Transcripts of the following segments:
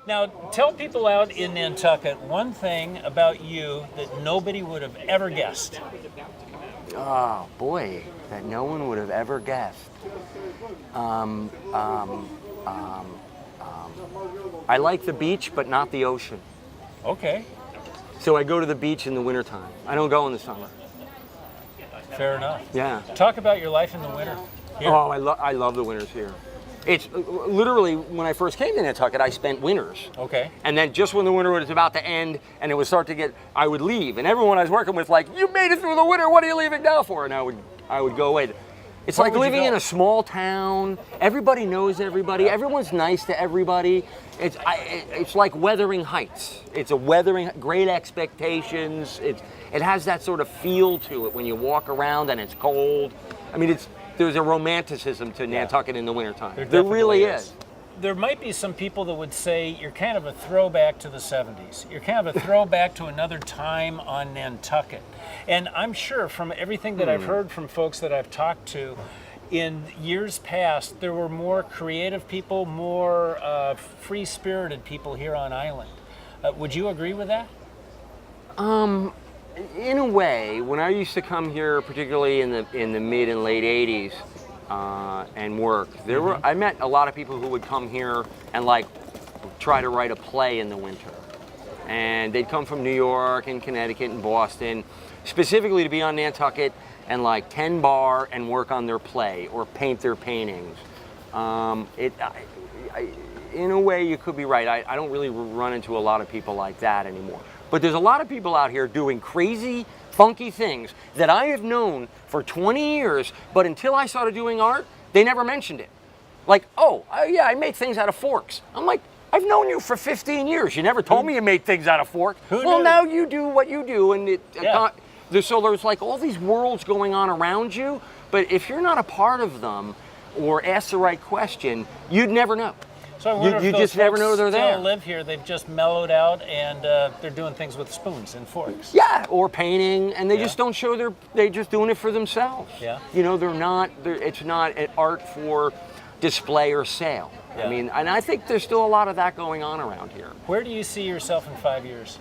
Now, tell people out in Nantucket one thing about you that nobody would have ever guessed. Oh boy, that no one would have ever guessed. I like the beach, but not the ocean. Okay, So I go to the beach in the wintertime. I don't go in the summer. fair enough. Yeah. Talk about your life in the winter. Here. Oh, I love the winters here. It's literally, when I first came to Nantucket, I spent winters. Okay. And then just when the winter was about to end and it would start to get, I would leave. And everyone I was working with, like, you made it through the winter, what are you leaving now for? And I would go away. It's Where like would you living go? in a small town. Everybody knows everybody. Everyone's nice to everybody. It's like Wuthering Heights. It's a weathering, great expectations. It has that sort of feel to it when you walk around and it's cold. I mean, there's a romanticism to Nantucket in the wintertime. There really is. There might be some people that would say you're kind of a throwback to the 70s. You're kind of a throwback to another time on Nantucket. And I'm sure from everything that I've heard from folks that I've talked to, in years past, there were more creative people, more free-spirited people here on island. Would you agree with that? In a way, when I used to come here, particularly in the mid and late 80s, and work, I met a lot of people who would come here and like try to write a play in the winter. And they'd come from New York and Connecticut and Boston, specifically to be on Nantucket and like 10 bar and work on their play or paint their paintings. In a way, you could be right. I don't really run into a lot of people like that anymore. But there's a lot of people out here doing crazy, funky things that I have known for 20 years, but until I started doing art, they never mentioned it. Like, yeah, I make things out of forks. I'm like, I've known you for 15 years. You never told me you made things out of forks. Well, knew? now you do what you do, and so there's like all these worlds going on around you, but if you're not a part of them or ask the right question, you'd never know. So I wonder You if those just never folks know they're still there. live here. They've just mellowed out and they're doing things with spoons and forks. Yeah, or painting, and they just don't show they're just doing it for themselves. Yeah. You know, it's not an art for display or sale. Yeah. I mean, and I think there's still a lot of that going on around here. Where do you see yourself in 5 years?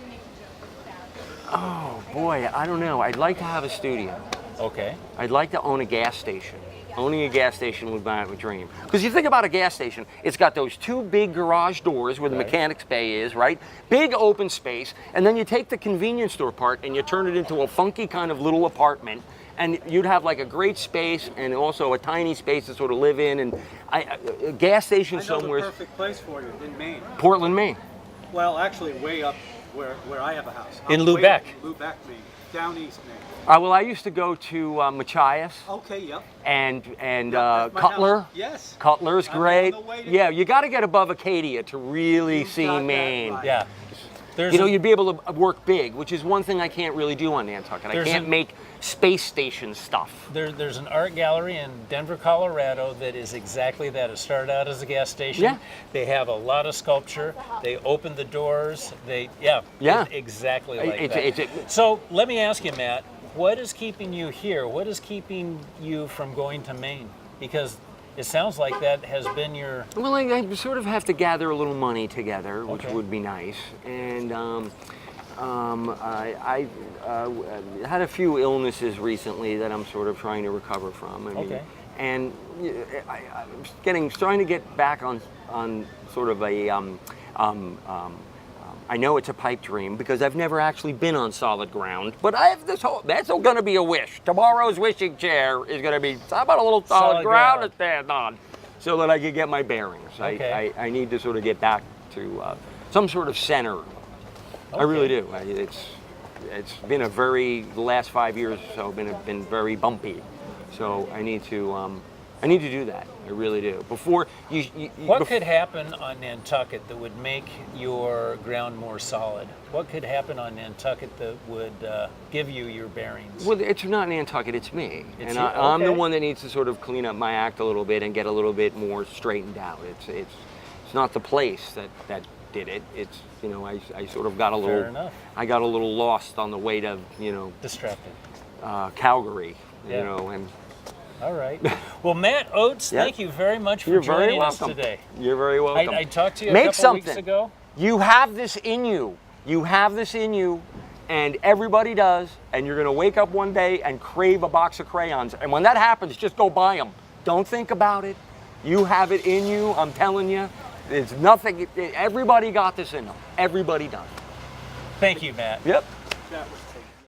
Oh boy, I don't know. I'd like to have a studio. Okay. I'd like to own a gas station. Owning a gas station would be my dream. Because you think about a gas station, it's got those two big garage doors where the mechanics bay is, right? Big open space, and then you take the convenience store part and you turn it into a funky kind of little apartment, and you'd have like a great space and also a tiny space to sort of live in, and a gas station somewhere. I know the perfect place for you in Maine. Portland, Maine. Well, actually, way up where I have a house. In Way Lubec. up in Lubec, Maine. Down east, Maine. Well, I used to go to Machias. Okay, yep. And That's my Cutler. house. Yes. Cutler's I'm on great. the way to- Yeah, you got to get above Acadia to really You see got that Maine. right. Yeah. There's You know, a- you'd be able to work big, which is one thing I can't really do on Nantucket. I There's can't a- make space station stuff. There's an art gallery in Denver, Colorado that is exactly that. It started out as a gas station. Yeah. They have a lot of sculpture. They open the doors. Yeah. It's exactly like that. So let me ask you, Matt, what is keeping you here? What is keeping you from going to Maine? Because it sounds like that has been your... Well, I sort of have to gather a little money together, which Okay. would be nice. And I had a few illnesses recently that I'm sort of trying to recover from. I mean, Okay. And I'm starting to get back on sort of a I know it's a pipe dream because I've never actually been on solid ground, but I have that's going to be a wish. Tomorrow's wishing chair is going to be, how about a little solid ground to stand on so that I can get my bearings. Okay. I need to sort of get back to some sort of center. I really do. It's been the last 5 years or so, been very bumpy. So I need to do that. I really do. Before What could happen on Nantucket that would make your ground more solid? What could happen on Nantucket that would give you your bearings? Well, it's not Nantucket, it's me. It's and you? I'm the Okay. one that needs to sort of clean up my act a little bit and get a little bit more straightened out. It's not the place that did it. It's, you know, I sort of got a little... Fair enough. I got a little lost on the way to, you know, Distracted. Calgary, Yeah. you know, and... All right. Well, Matt Oats, Yeah. thank you very much for You're very joining us welcome. today. You're very welcome. I talked to you a Make couple weeks something. ago. You have this in you. You have this in you, and everybody does, and you're gonna wake up one day and crave a box of crayons. And when that happens, just go buy them. Don't think about it. You have it in you, I'm telling you. It's nothing, everybody got this in them. Everybody does. Thank you, Matt. Yep. That was